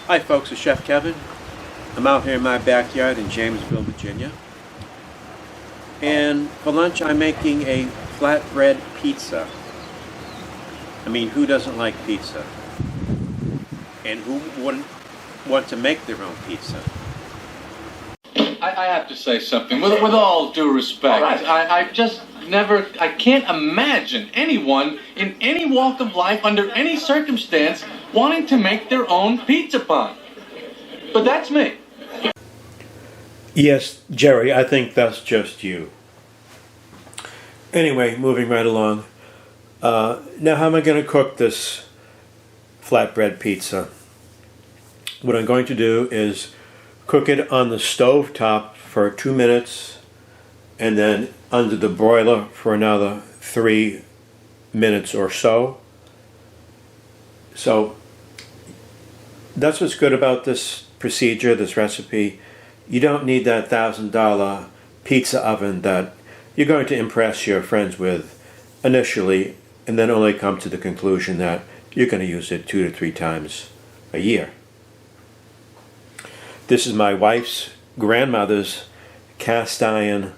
Hi folks, it's Chef Kevin. I'm out here in my backyard in Jamesville, Virginia. And for lunch I'm making a flatbread pizza. I mean, who doesn't like pizza? And who wouldn't want to make their own pizza? I have to say something, with all due respect. All right. I can't imagine anyone in any walk of life, under any circumstance, wanting to make their own pizza pie. But that's me. Yes, Jerry, I think that's just you. Anyway, moving right along. Now how am I going to cook this flatbread pizza? What I'm going to do is cook it on the stove top for 2 minutes and then under the broiler for another 3 minutes or so. So that's what's good about this procedure, this recipe. You don't need that $1,000 pizza oven that you're going to impress your friends with initially and then only come to the conclusion that you're going to use it 2 to 3 times a year. This is my wife's grandmother's cast iron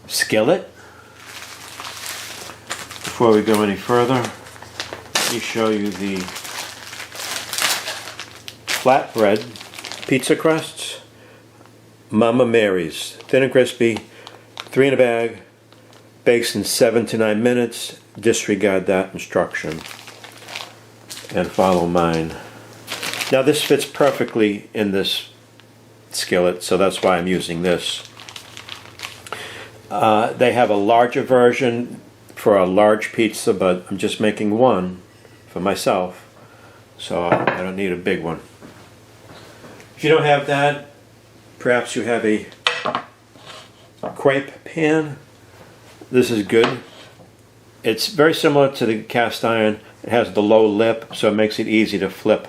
skillet. Before we go any further, let me show you the flatbread pizza crusts. Mama Mary's, thin and crispy, 3 in a bag, bakes in 7 to 9 minutes. Disregard that instruction and follow mine. Now this fits perfectly in this skillet, so that's why I'm using this. They have a larger version for a large pizza, but I'm just making one for myself, so I don't need a big one. If you don't have that, perhaps you have a crepe pan. This is good. It's very similar to the cast iron. It has the low lip, so it makes it easy to flip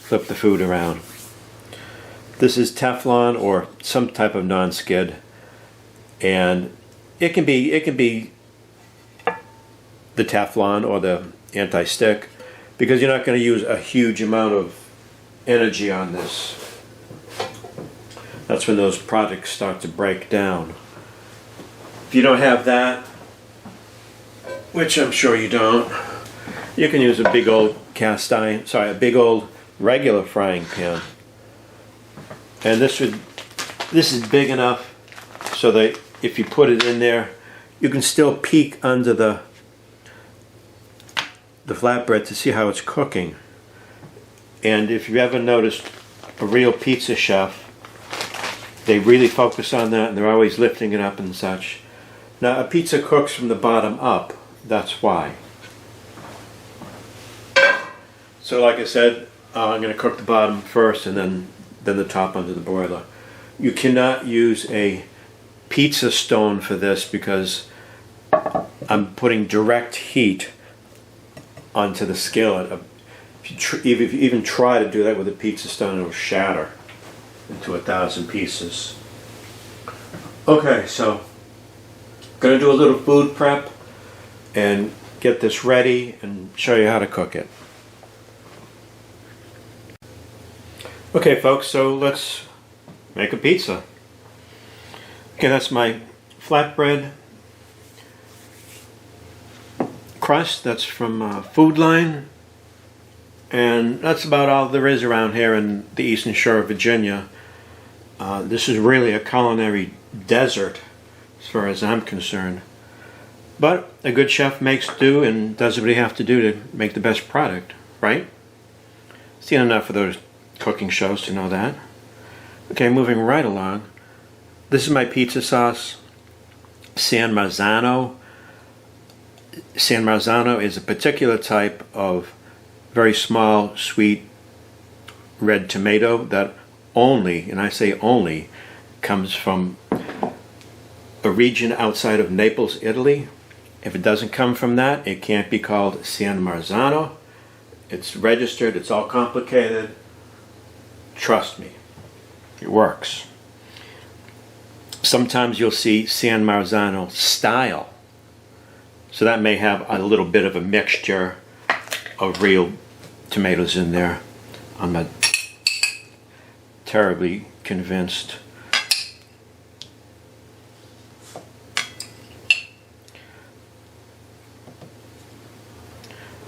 the food around. This is Teflon or some type of non-skid, and it can be the Teflon or the anti-stick, because you're not going to use a huge amount of energy on this. That's when those products start to break down. If you don't have that, which I'm sure you don't, you can use a big old a big old regular frying pan. And this is big enough so that if you put it in there, you can still peek under the flatbread to see how it's cooking. And if you've ever noticed a real pizza chef, they really focus on that and they're always lifting it up and such. Now a pizza cooks from the bottom up, that's why. So like I said, I'm going to cook the bottom first and then the top under the broiler. You cannot use a pizza stone for this because I'm putting direct heat onto the skillet. If you even try to do that with a pizza stone, it'll shatter into 1,000 pieces. Okay, so I'm going to do a little food prep and get this ready and show you how to cook it. Okay folks, so let's make a pizza. Okay, that's my flatbread crust. That's from Food Line. And that's about all there is around here in the Eastern Shore of Virginia. This is really a culinary desert as far as I'm concerned. But a good chef makes do and does what he has to do to make the best product, right? Seen enough of those cooking shows to know that. Okay, moving right along. This is my pizza sauce, San Marzano. San Marzano is a particular type of very small, sweet red tomato that only, and I say only, comes from a region outside of Naples, Italy. If it doesn't come from that, it can't be called San Marzano. It's registered, it's all complicated. Trust me, it works. Sometimes you'll see San Marzano style. So that may have a little bit of a mixture of real tomatoes in there. I'm not terribly convinced.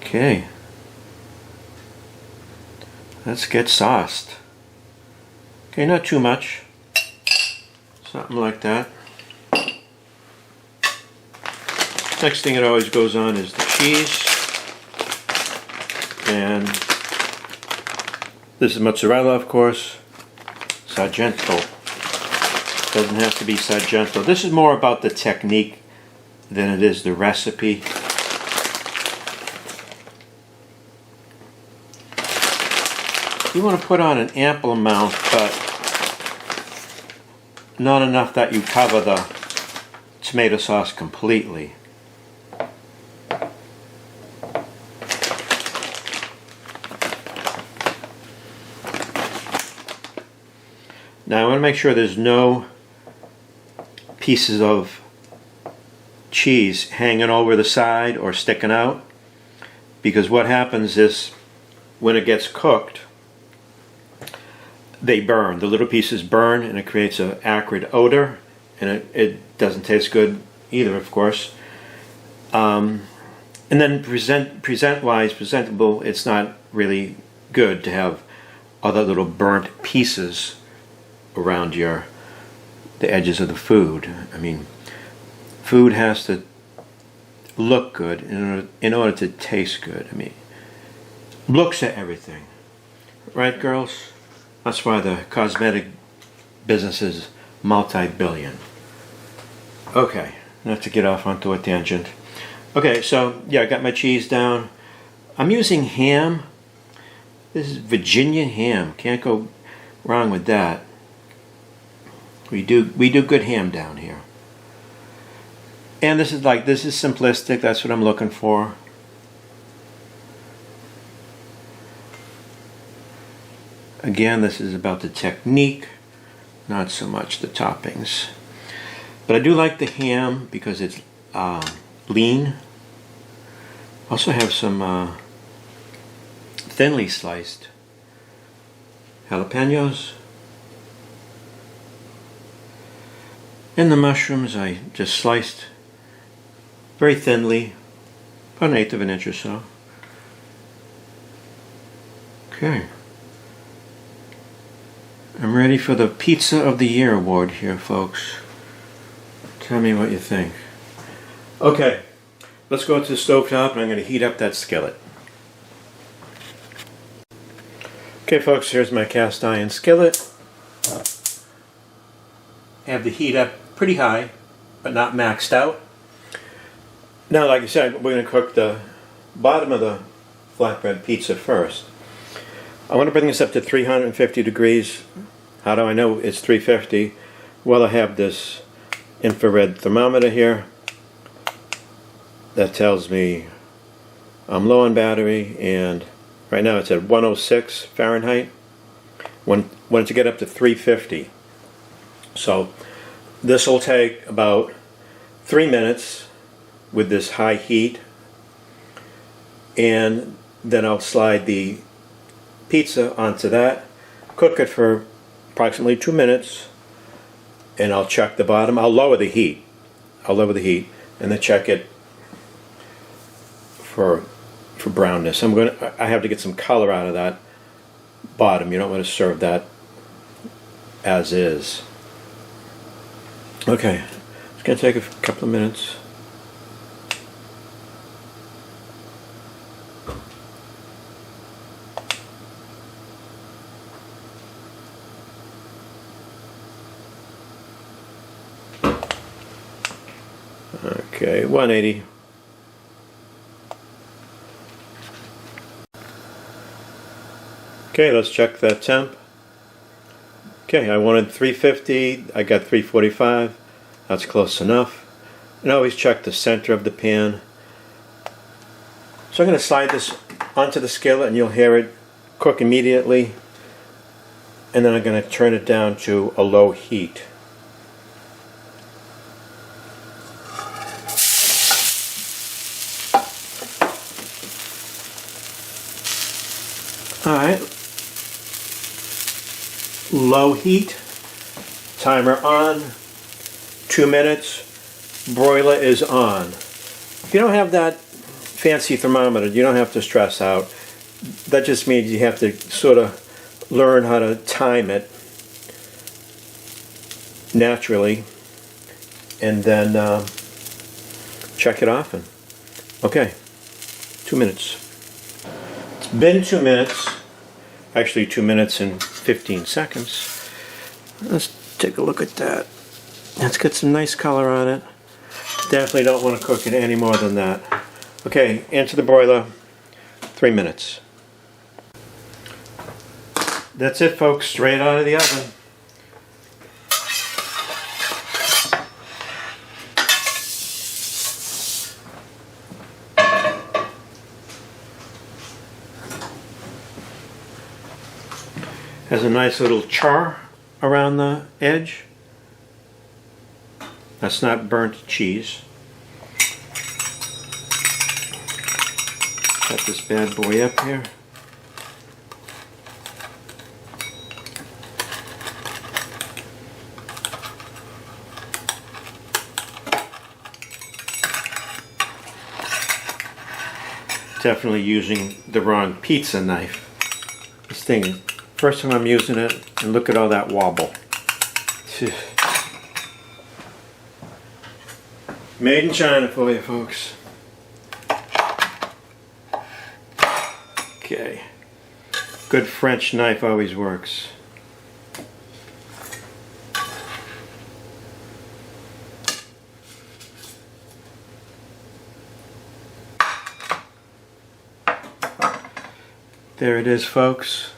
Okay. Let's get sauced. Okay, not too much. Something like that. Next thing it always goes on is the cheese. And this is mozzarella, of course. Sargento. Doesn't have to be Sargento. This is more about the technique than it is the recipe. You want to put on an ample amount, but not enough that you cover the tomato sauce completely. Now I want to make sure there's no pieces of cheese hanging over the side or sticking out, because what happens is when it gets cooked, they burn. The little pieces burn and it creates an acrid odor, and it doesn't taste good either, of course. And then presentable, it's not really good to have other little burnt pieces around the edges of the food. I mean, food has to look good in order to taste good. I mean, looks at everything, right, girls? That's why the cosmetic business is multi-billion. Okay, not to get off onto a tangent. Okay, so yeah, I got my cheese down. I'm using ham. This is Virginia ham. Can't go wrong with that. We do good ham down here. And this is simplistic. That's what I'm looking for. Again, this is about the technique, not so much the toppings. But I do like the ham because it's lean. Also have some thinly sliced jalapenos. And the mushrooms I just sliced very thinly, about 1/8 of an inch or so. Okay. I'm ready for the Pizza of the Year award here, folks. Tell me what you think. Okay, let's go to the stovetop and I'm going to heat up that skillet. Okay, folks, here's my cast iron skillet. I have the heat up pretty high, but not maxed out. Now, like I said, we're going to cook the bottom of the flatbread pizza first. I want to bring this up to 350 degrees. How do I know it's 350? Well, I have this infrared thermometer here that tells me I'm low on battery, and right now it's at 106 Fahrenheit. Want it to get up to 350. So this will take about 3 minutes with this high heat, and then I'll slide the pizza onto that, cook it for approximately 2 minutes, and I'll check the bottom. I'll lower the heat. And then check it for brownness. I have to get some color out of that bottom. You don't want to serve that as is. Okay, it's going to take a couple of minutes. Okay, 180. Okay, let's check that temp. Okay, I wanted 350, I got 345. That's close enough. And always check the center of the pan. So I'm going to slide this onto the skillet and you'll hear it cook immediately. And then I'm going to turn it down to a low heat. Alright, low heat, timer on, 2 minutes, broiler is on. If you don't have that fancy thermometer, you don't have to stress out. That just means you have to sort of learn how to time it naturally and then check it often. Okay, 2 minutes. It's been 2 minutes, actually 2 minutes and 15 seconds. Let's take a look at that. It's got some nice color on it. Definitely don't want to cook it any more than that. Okay, into the broiler, 3 minutes. That's it, folks, straight out of the oven. Has a nice little char around the edge. That's not burnt cheese. Got this bad boy up here. Definitely using the wrong pizza knife. This thing, first time I'm using it, and look at all that wobble. Made in China for you, folks. Okay. Good French knife always works. There it is, folks.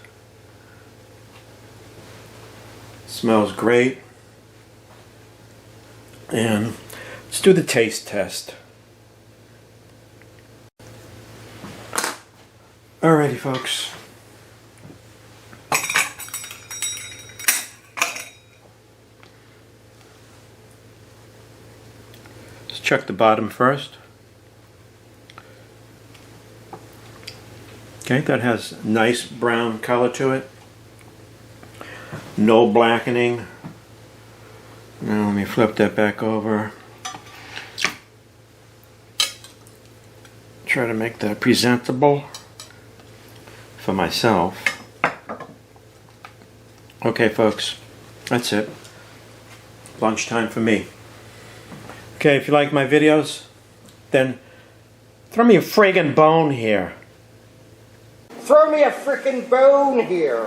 Smells great. And let's do the taste test. Alrighty, folks. Let's check the bottom first. Okay, that has nice brown color to it. No blackening. Now let me flip that back over. Try to make that presentable for myself. Okay, folks, that's it. Lunchtime for me. Okay, if you like my videos, then throw me a friggin' bone here. Throw me a frickin' bone here.